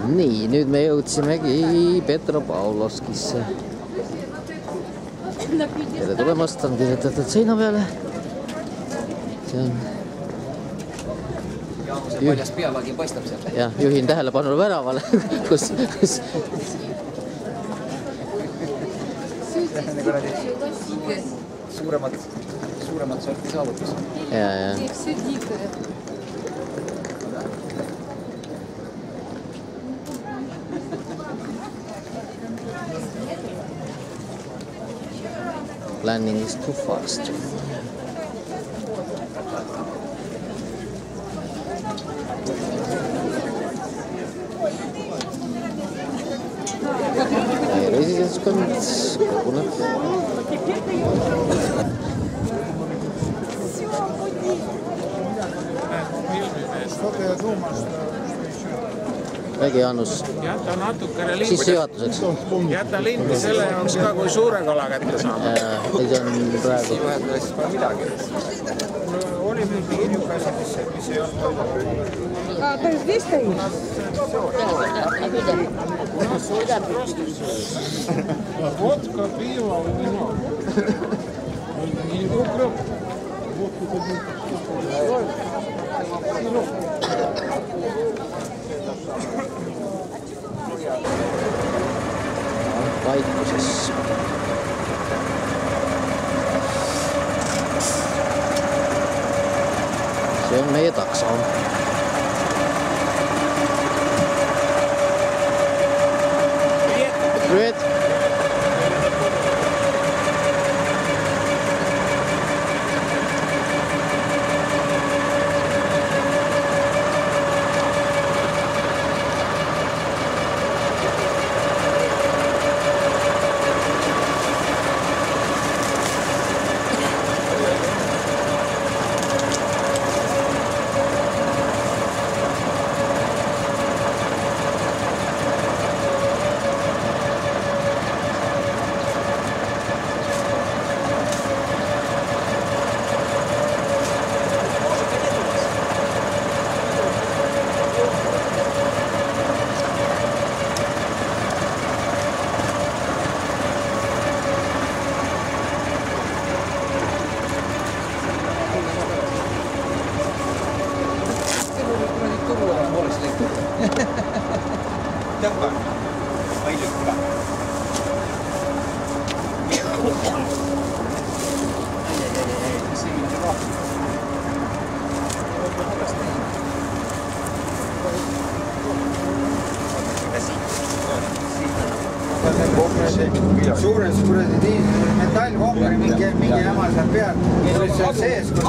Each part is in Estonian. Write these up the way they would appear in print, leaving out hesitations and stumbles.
Nii, nüüd me jõudsimegi Petropavlovskisse. Tere tulemast on kirjutatud seina peale. See on... Paljas pealagi paistab seal. Jah, juhin tähelepanu väravale, kus... Suuremat sorti saavutus. Ja. Planning is too fast. Residenskond koguneb. Räägi Jaanus sissejuhatuseks. Jäta linti selle jaoks ka, kui suure kala kätte saame. Ei, see on praegu. Juhendades pole midagi. Oli mingi inimesi, mis ei olnud. То есть здесь стоишь? Водка, пиво, вино. И укроп. Vaikuses. See on meie takso. Привет. Tõmba. Palju ka. Suures kuradi metallkohveri mingi jama seal peal.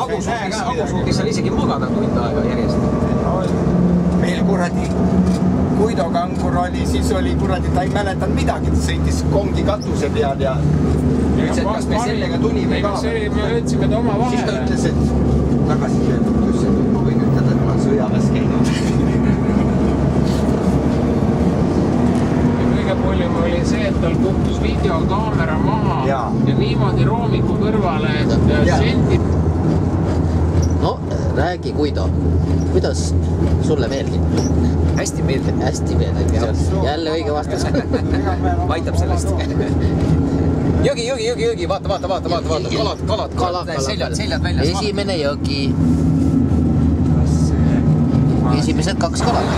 Agusuutis seal isegi magada tund aega järjest. Meil kuradi kuidokangur oli, siis oli kuradi, ta ei mäletanud midagi, ta sõitis kongi katuse peal ja ütles, et kas me sellega tulime ka. Me ütlesime ta oma vahele. Siis ta ütles, et tagasi töötus, et ma võin ütelda, et ma olen sõjaväes käinud. Kõige puljum oli see, et tal kukkus videokaamera maha ja niimoodi roomiku kõrvale sendi. No, räägi Guido. Kuidas sulle meeldib? Hästi meeldib. Hästi meeldib. Jälle õige vastus. Aitab sellest. Jõgi. Vaata. Kalad. Seljad väljas. Esimene jõgi. Esimesed 2 kalad.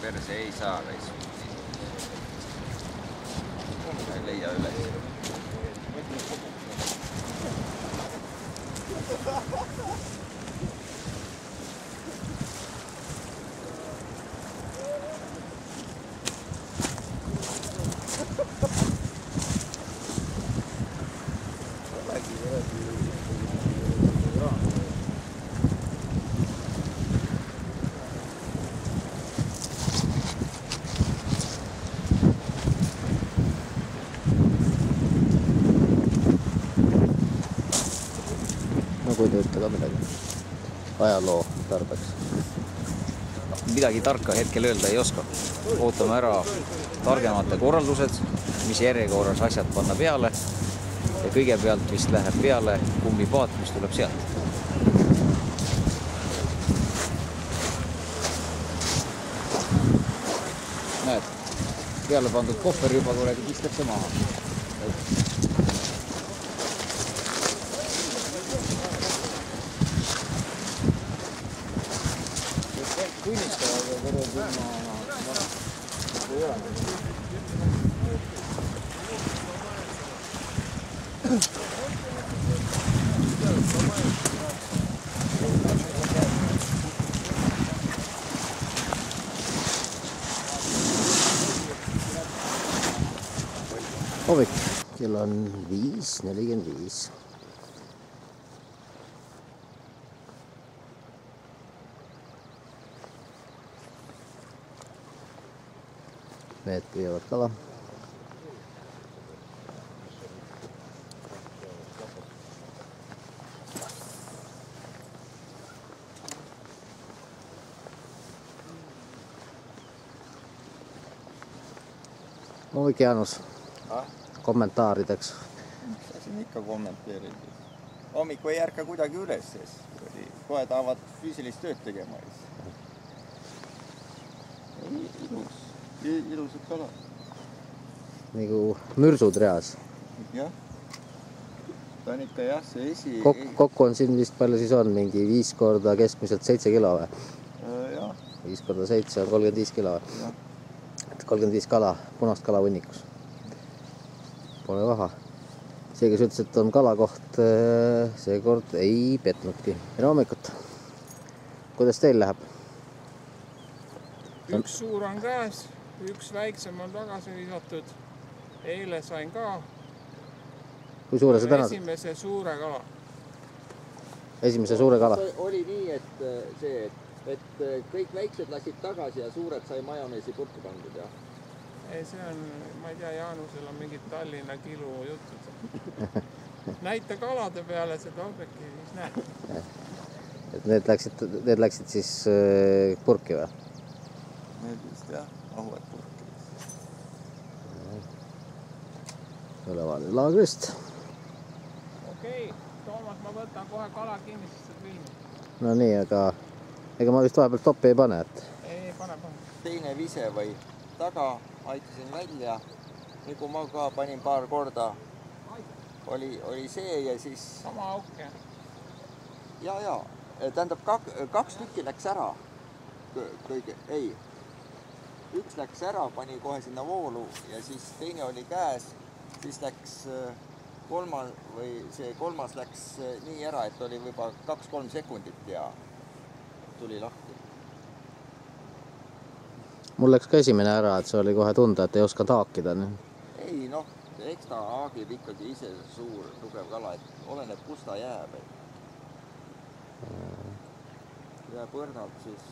Perse ei saa reis. Ei leia üles. kui te ütle ka midagi ajaloo tarbeks. Midagi tarka hetkel öelda ei oska. Ootame ära targemate korraldused, mis järjekorras asjad panna peale. Ja kõigepealt vist läheb peale kummipaat, mis tuleb sealt. Näed, peale pandud kohver juba kuradi kistakse maha. Hommik, kell on 5:45. Mehed püüavad kala. Hommik Jaanus, kommentaarideks. Mis siin ikka kommenteerida? Hommikul ei ärka kuidagi üles, sest kohe tahavad füüsilist tööd tegema. Ilusad kalad. Nagu mürsud reas. Jah. Ta on ikka jah, see Kokku on siin vist palju siis on, mingi 5 korda keskmiselt 7 kilo või? Jah. 5 korda 7 on 35 kilo või? 35 kala, punast kala võnnikus. Pole vaha. See, kes ütles, et on kalakoht, seekord ei petnudki. Tere hommikut. Kuidas teil läheb? Üks suur on käes, üks väiksem on tagasi visatud. Eile sain ka. Kui suure sa täna? Esimese suure kala. Esimese suure kala? Oli nii, et kõik väiksed lasid tagasi ja suured sai majoneesi purku pandud, jah? Ei, see on, ma ei tea, Jaanusel on mingid Tallinna kilu jutud. Näita kalade peale seda objekti, siis näed. Et need läksid siis purki või? Need vist jah, ahuvad purki. Ülevaade laagrist. Okei, Toomas, ma võtan kohe kala kinni, siis saad filmi. No nii, aga ega ma vist vahepeal stoppi ei pane, et... Ei, pane. Teine vise või taga aitasin välja, nii kui ma ka panin paar korda, oli see ja siis... Sama auke. Ja, tähendab 2 tükki läks ära. Üks läks ära, pani kohe sinna voolu ja siis teine oli käes, siis läks kolmas läks nii ära, et oli juba 2-3 sekundit ja tuli lahti. Mul läks ka esimene ära, et see oli kohe tunda, et ei oska taakida. Ei, noh, eks ta haagib ikkagi ise suur, tugev kala, et oleneb, kus ta jääb. Jääb õrnalt, siis...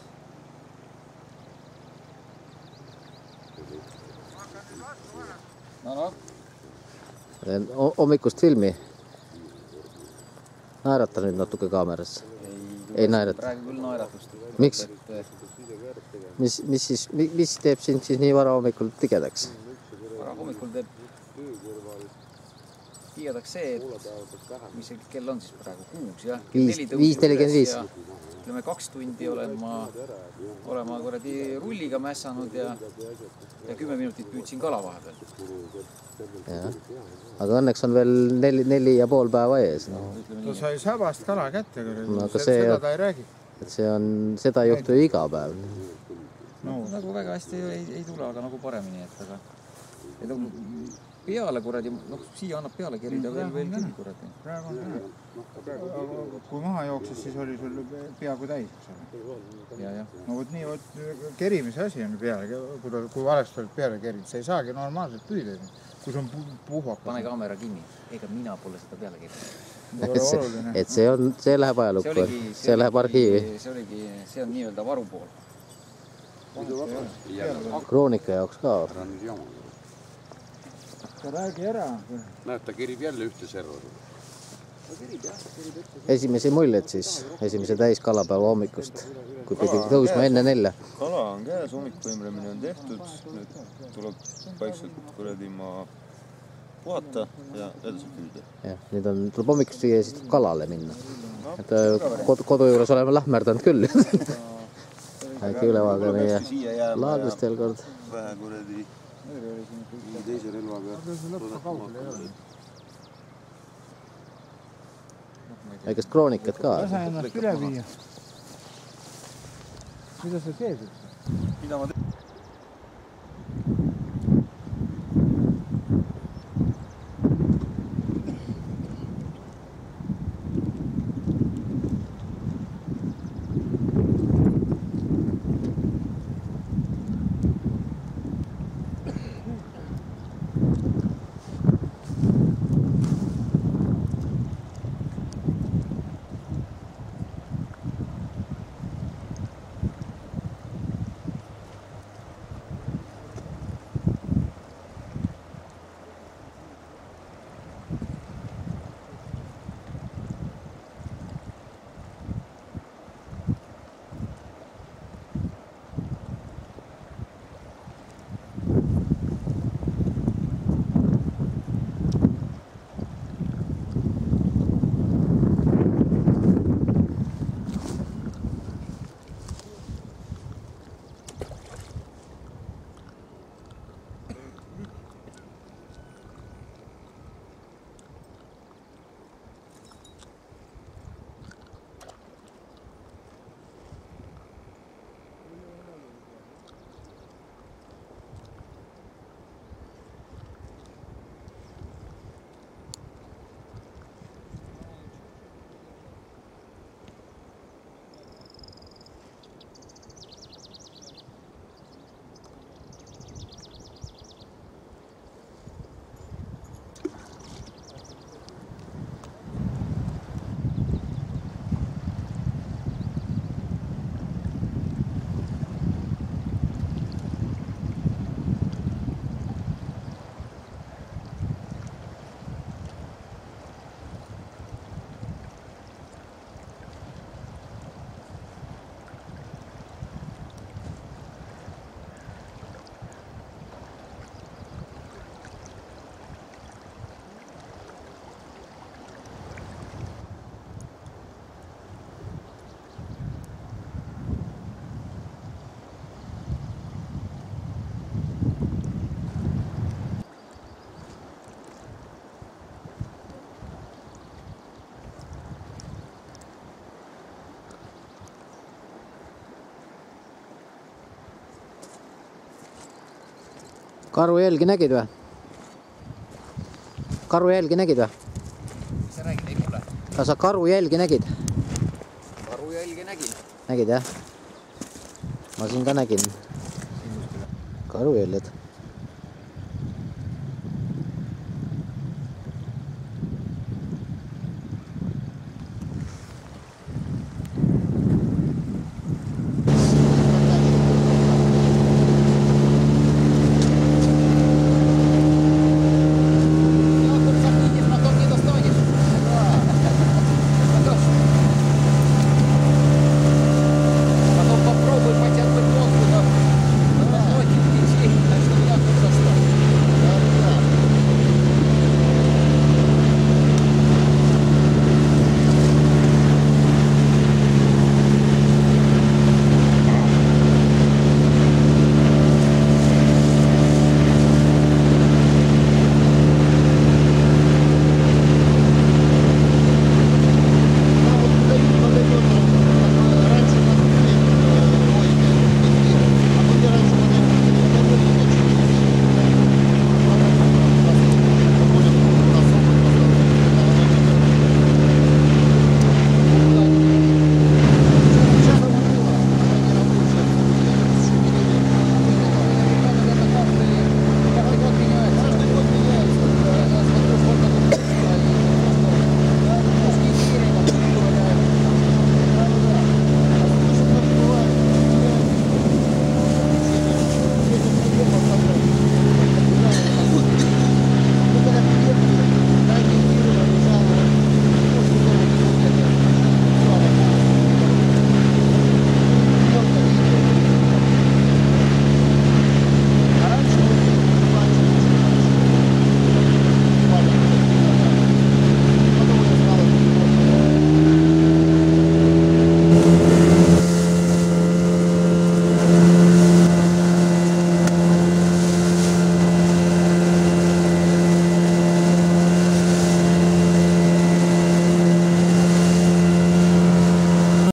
No. Hommikust filmi. Naerata nüüd natuke kaamerasse. Ei naerata. Praegu küll naeratust. Miks? Mis teeb sind siis nii vara hommikul tigedaks? Vara hommikul teeb tigedaks see, et mis see kell on siis praegu? 6, jah? 5:45. Ütleme 2 tundi olen ma kuradi rulliga mässanud ja 10 minutit püüdsin kala vahepeal. Aga õnneks on veel 4,5 päeva ees. Ta sai sabast kala kätte, seda ta ei räägi. Seda ei juhtu ju iga päev. Nagu väga hästi ei tule, aga nagu paremini. Peale kuradi, siia annab peale kerida veel küll kuradi. Praegu on küll. Kui maha jooksis, siis oli sul peaaegu täis. No võt nii, kerimise asi on peale, kui valesti oled peale kerid, sa ei saagi normaalselt püüda. Kui sul on puhak. Pane kaamera kinni, ega mina pole seda peale kerida. Et see läheb ajalukku, see läheb arhiivi. See on nii-öelda varupool. Kroonika jaoks ka. Ta räägi ära. Näed, ta kerib jälle ühte serva. esimesi muljed siis, esimese täiskalapäeva hommikust, kui pidi tõusma enne 4. Kala on käes, hommikuvõimlemine on tehtud, nüüd tuleb vaikselt kuradi maa puhata ja edasi püüda. Jah, nüüd tuleb hommikust siia ja siis tuleb kalale minna. Et kodu juures oleme lähmerdanud küll. Äkki ülevaade meie laadrist veel kord. Vähe kuradi teise relvaga. Väikest kroonikat ka. Lase ennast üle viia. Mida sa teed? Mida ma teen? Karujälgi nägid või? Karujälgi nägid või? Sa räägid, ei kuule. Kas sa karujälgi nägid? Karujälgi nägin. Nägid jah? Ma siin ka nägin. Karujäljed.